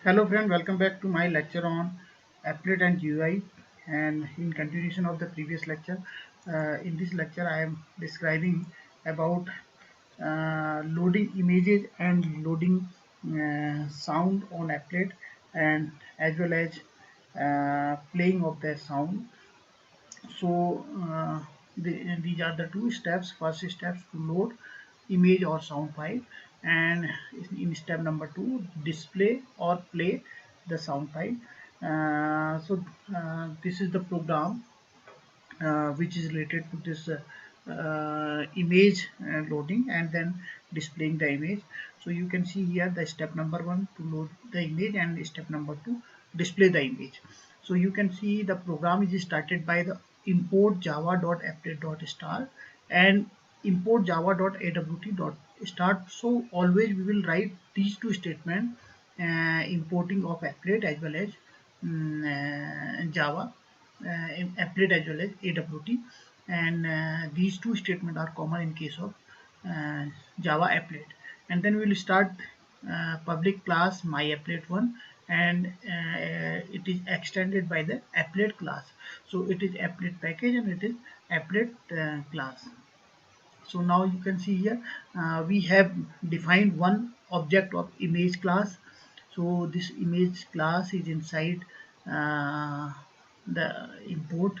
Hello friend, welcome back to my lecture on Applet and GUI. And in continuation of the previous lecture, in this lecture I am describing about loading images and loading sound on Applet, and as well as playing of the sound. So these are the two steps. First steps to load image or sound file, and in step number two, display or play the sound file. This is the program which is related to this image loading and then displaying the image. So you can see here the step number one to load the image and step number two display the image. So you can see the program is started by the import java.applet.star and import java.awt.start. So always we will write these two statements, importing of applet as well as Java in applet as well as AWT, and these two statements are common in case of Java applet. And then we will start public class myapplet1, and it is extended by the applet class. So it is applet package and it is applet class. So now you can see here we have defined one object of image class. So this image class is inside the import.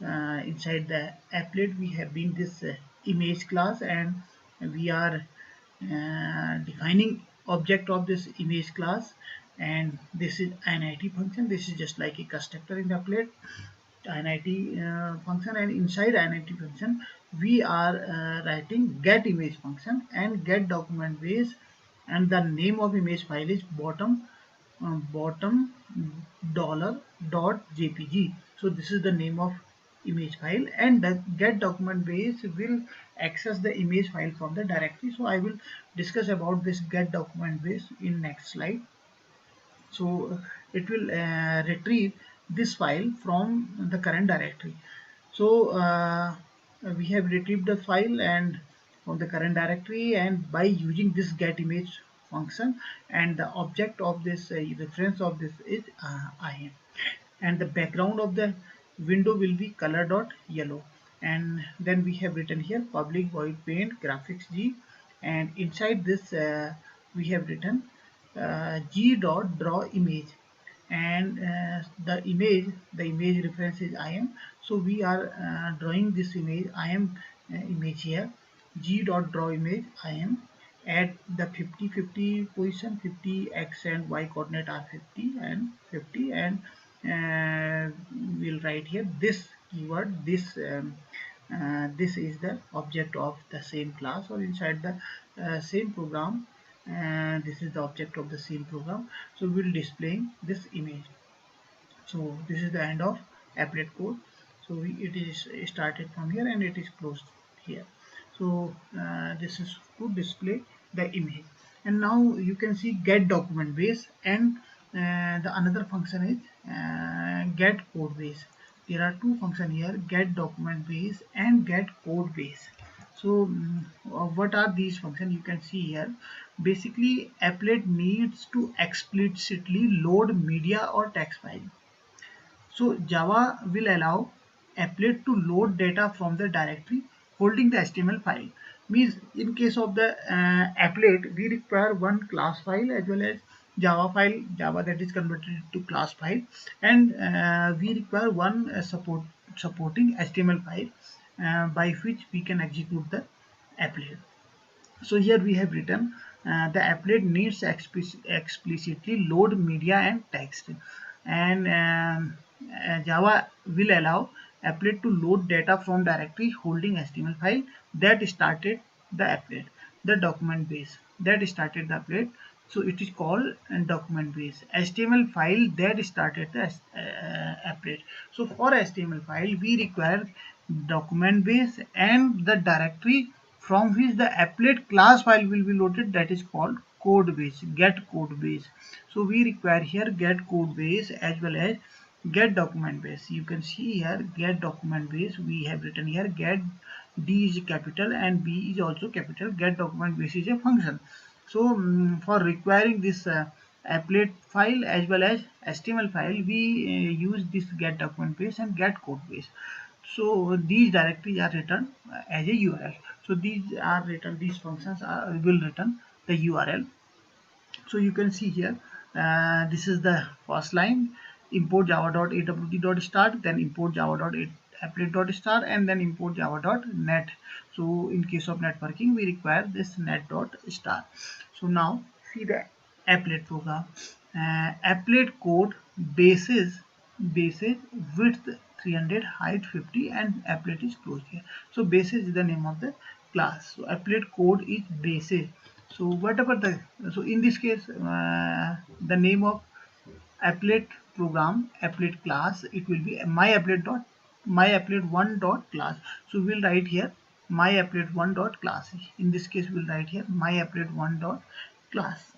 Inside the applet we have been this image class, and we are defining object of this image class, and this is init function. This is just like a constructor in the applet init function, and inside init function we are writing get image function and get document base, and the name of image file is bottom dollar dot jpg. So this is the name of image file, and the get document base will access the image file from the directory. So I will discuss about this get document base in next slide. So it will retrieve this file from the current directory. So we have retrieved the file and from the current directory, and by using this get image function, and the object of this reference of this is IM, and the background of the window will be color dot yellow. And then we have written here public void paint graphics G, and inside this we have written G dot draw image, and the image reference is IM. So we are drawing this image IM image here. G dot draw image IM at the 50-50 position. 50 x and y coordinate are 50 and 50, and we'll write here this keyword. This is the object of the same class or inside the same program, and this is the object of the same program. So we'll displaying this image. So this is the end of applet code. So it is started from here and it is closed here. So this is to display the image. And now you can see get document base, and the another function is get code base. There are two functions here, get document base and get code base. So what are these functions? You can see here. Basically applet needs to explicitly load media or text file. So Java will allow applet to load data from the directory holding the HTML file. Means in case of the applet, we require one class file as well as Java file, Java that is converted to class file, and we require one supporting HTML file by which we can execute the applet. So here we have written the applet needs explicitly load media and text, and Java will allow applet to load data from directory holding HTML file that started the applet, the document base that started the applet. So it is called document base. HTML file that started the applet. So for HTML file we require document base and the directory from which the applet class file will be loaded, that is called code base, get code base. So we require here get code base as well as get document base. You can see here get document base, we have written here get, D is capital and B is also capital. Get document base is a function. So for requiring this applet file as well as HTML file, we use this get document base and get code base. So these directories are written as a URL. So these are written, these functions will return the URL. So you can see here, this is the first line, import java.awt.start, then import java.applet.star, and then import java.net. So in case of networking, we require this net.star. So now see the applet program. Applet code basis width 300, height 50, and applet is closed here. So basis is the name of the class. So applet code is basis. So whatever the, so in this case, the name of applet program, applet class, it will be myapplet1 dot class. So we'll write here myapplet1 dot class. In this case, we'll write here myapplet1 dot class.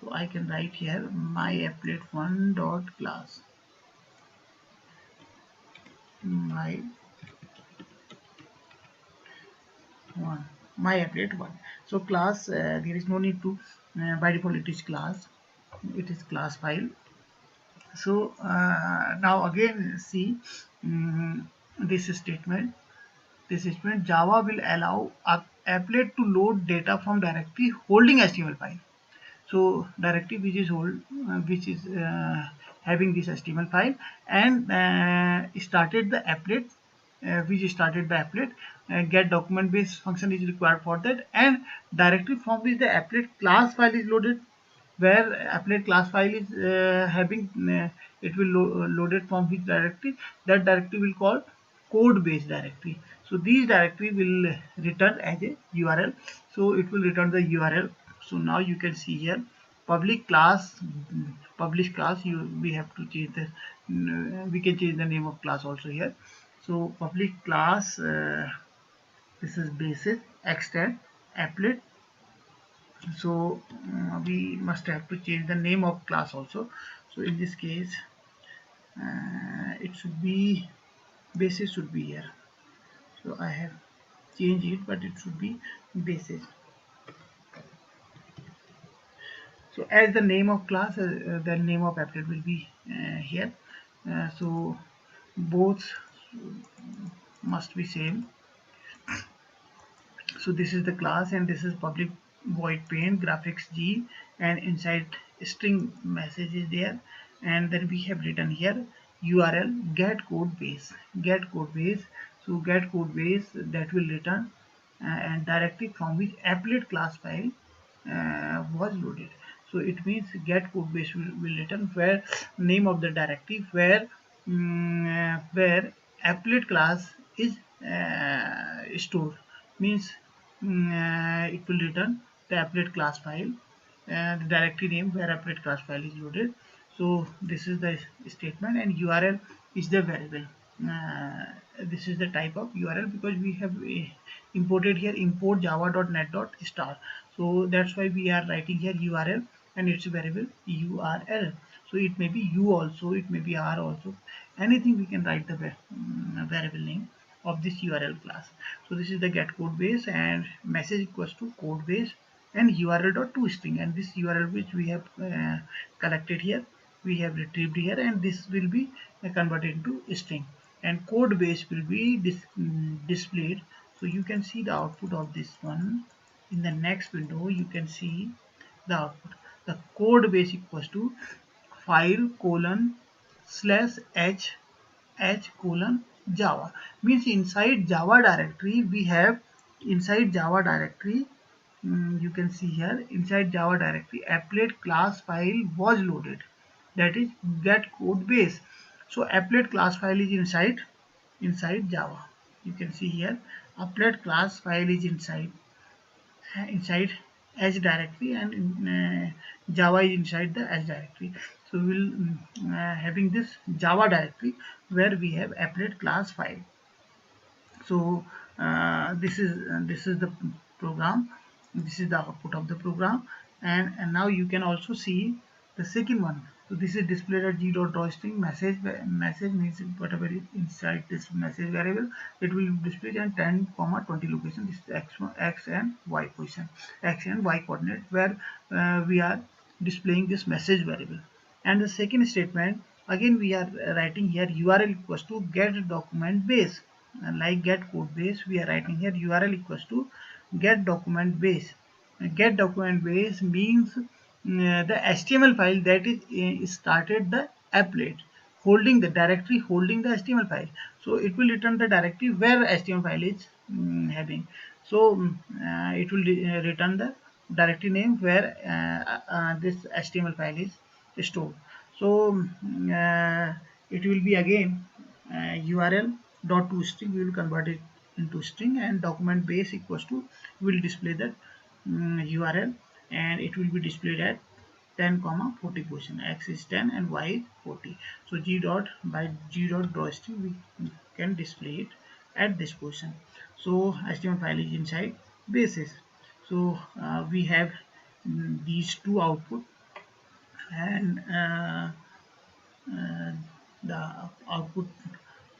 So I can write here myapplet1 dot class. My one, myapplet1. So class, there is no need to, by default it is class, it is class file. So now again see, this statement, Java will allow a applet to load data from directory holding HTML file. So directory which is having this HTML file, and started the applet, get document based function is required for that, and directory from which the applet class file is loaded, where applet class file is having, it will loaded from which directory, that directory will call code base directory. So these directory will return as a URL. So it will return the URL. So now you can see here public class, publish class, we have to change the, we can change the name of class also here. So public class, this is basis extend applet. So we must have to change the name of class also. So in this case, it should be, basis should be here. So I have changed it, but it should be basis. So as the name of class, the name of applet will be here. So both must be same. So this is the class, and this is public void paint graphics G, and inside string message is there, and then we have written here URL get code base, so get code base, that will return and directly from which applet class file was loaded. So it means get code base will return where name of the directory where applet class is stored, means it will return the applet class file, the directory name where applet class file is loaded. So this is the statement, and URL is the variable. This is the type of URL because we have imported here import java.net.star. So that's why we are writing here URL, and its variable URL. So it may be U also, it may be R also, anything we can write the variable name of this URL class. So this is the get code base, and message equals to code base and URL.toString, and this URL which we have collected here, we have retrieved here, and this will be converted into string, and code base will be displayed. So you can see the output of this one in the next window. You can see the output. The code base equals to file colon slash h colon java, means inside java directory we have, inside java directory, you can see here inside java directory applet class file was loaded, that is get code base. So applet class file is inside java. You can see here applet class file is inside H directory, and Java is inside the H directory. So we will having this Java directory where we have applet class file. So this is the program, this is the output of the program, and now you can also see the second one. So this is displayed at g.drawString message means whatever is inside this message variable, it will display in 10, 20 location. This is x and y position, x and y coordinate, where we are displaying this message variable. And the second statement, again we are writing here URL equals to get document base, and like get code base, we are writing here URL equals to get document base. Get document base means the HTML file that is started the applet, holding the directory, holding the HTML file. So it will return the directory where HTML file is having. So it will return the directory name where this HTML file is stored. So it will be again URL dot to string. We will convert it into string, and document base equals to, will display that URL, and it will be displayed at 10 comma 40 position. X is 10 and Y is 40. So G dot, by G dot draw string we can display it at this position. So HTML file is inside bases. So we have these two output, and the output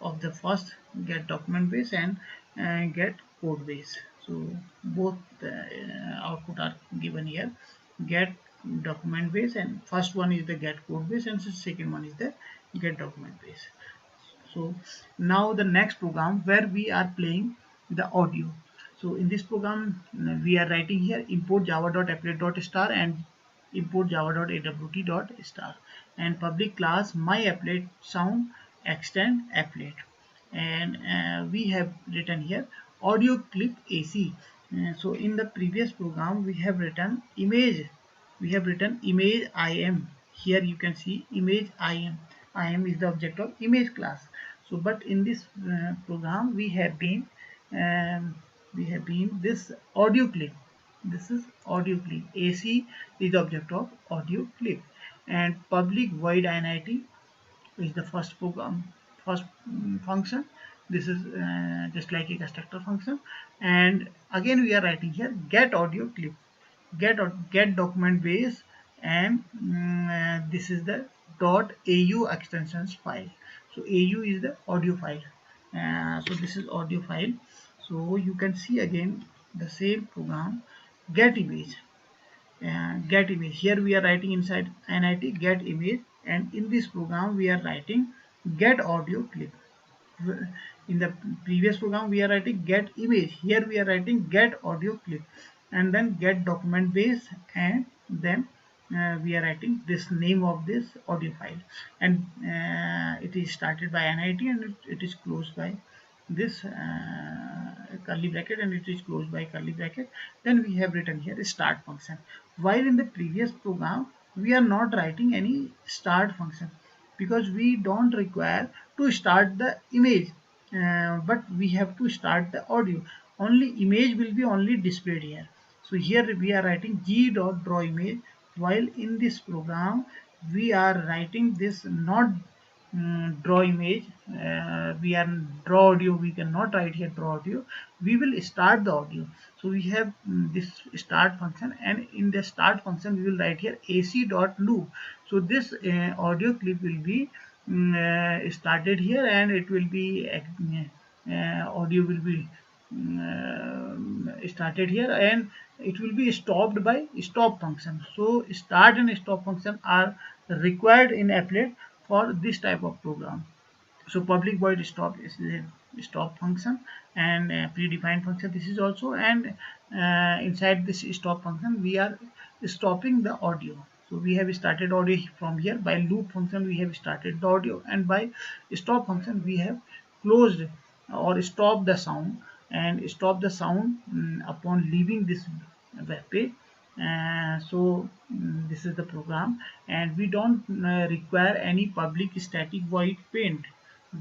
of the first get document base and get code base. So both output are given here, get document base, and first one is the get code base and the second one is the get document base. So now the next program where we are playing the audio. So in this program we are writing here import java.applet.star and import java.awt.star, and public class myapplet sound extend applet. And we have written here audio clip AC. So in the previous program we have written image, IM. Here you can see image IM is the object of image class. So but in this program um, we have been this audio clip. This is audio clip. AC is the object of audio clip, and public void init is the first program, first function. This is just like a constructor function. And again we are writing here get audio clip, get document base, and this is the .au extensions file. So AU is the audio file. So this is audio file. So you can see again the same program, get image, get image. Here we are writing inside NIT get image, and in this program we are writing get audio clip. In the previous program we are writing get image, here we are writing get audio clip, and then get document base, and then we are writing this name of this audio file, and it is started by NIT and it is closed by this curly bracket, and it is closed by curly bracket. Then we have written here a start function, while in the previous program we are not writing any start function because we don't require to start the image, but we have to start the audio. Only image will be only displayed here. So here we are writing g dot draw image, while in this program we are writing this not draw image. We are draw audio, we cannot write here draw audio, we will start the audio. So we have this start function, and in the start function we will write here ac dot loop. So this audio clip will be started here, and it will be audio will be started here, and it will be stopped by stop function. So start and stop function are required in applet for this type of program. So public void stop is the stop function, and predefined function this is also, and inside this stop function we are stopping the audio. So we have started audio from here. By loop function we have started the audio, and by stop function we have closed or stopped the sound, and stop the sound upon leaving this web page. This is the program, and we don't require any public static void paint.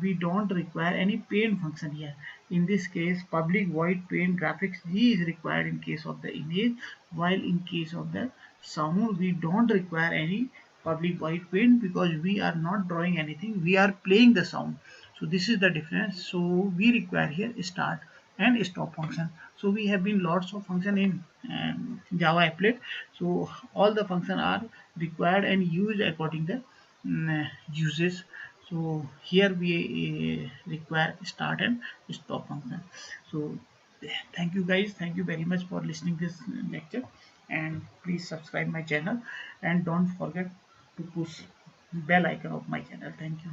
We don't require any paint function here. In this case public void paint graphics g is required in case of the image, while in case of the sound we don't require any public void paint because we are not drawing anything, we are playing the sound. So this is the difference. So we require here start and stop function. So we have been lots of function in Java applet. So all the function are required and used according to uses. So here we require start and stop function. So thank you guys, thank you very much for listening this lecture. and please subscribe my channel and don't forget to push bell icon of my channel. Thank you.